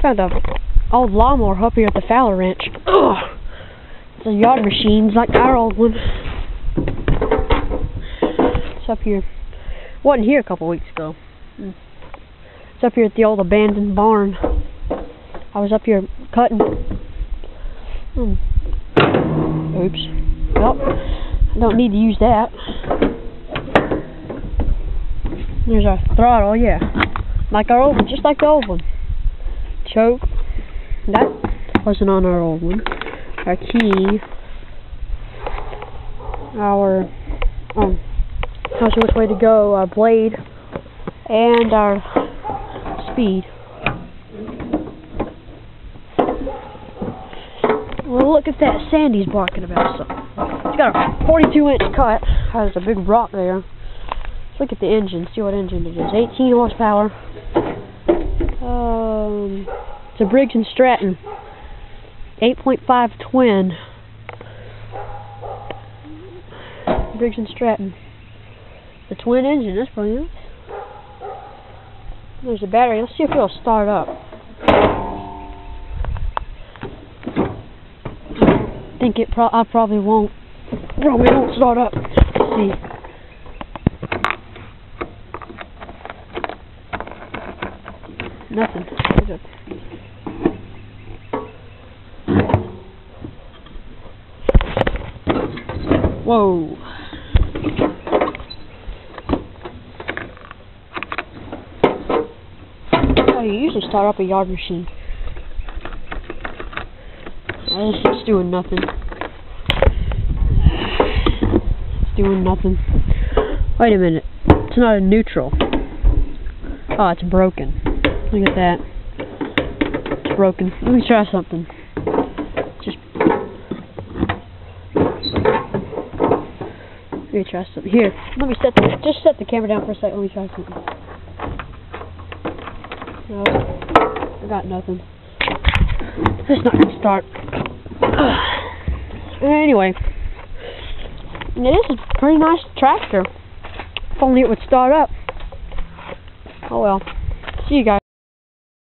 found an old lawnmower up here at the Fowler Ranch. Ugh. It's a yard machine, it's like our old one. It's up here. Wasn't here a couple weeks ago. It's up here at the old abandoned barn. I was up here cutting. Oops. Nope. I don't need to use that. There's our throttle, yeah. Like our old one, just like the old one. Choke. That wasn't on our old one. Our key. Our tells you which way to go. Our blade. And our speed. Well, look at that. Sandy's barking about something. It's got a 42-inch cut. Has a big rock there. Let's look at the engine. See what engine it is. 18 horsepower. It's a Briggs & Stratton 8.5 twin. Briggs & Stratton. The twin engine. That's pretty nice. There's a battery. Let's see if it'll start up. I probably won't. Probably won't start up. Let's see. Nothing. Whoa. Oh, you usually start up a yard machine. It's doing nothing. It's doing nothing. Wait a minute. It's not a neutral. Oh, it's broken. Look at that. It's broken. Let me try something. Let me try something. Here. Let me set the camera down for a second. Let me try something. No. I got nothing. It's not going to start. Anyway, it is a pretty nice tractor. If only it would start up. Oh well. See you guys.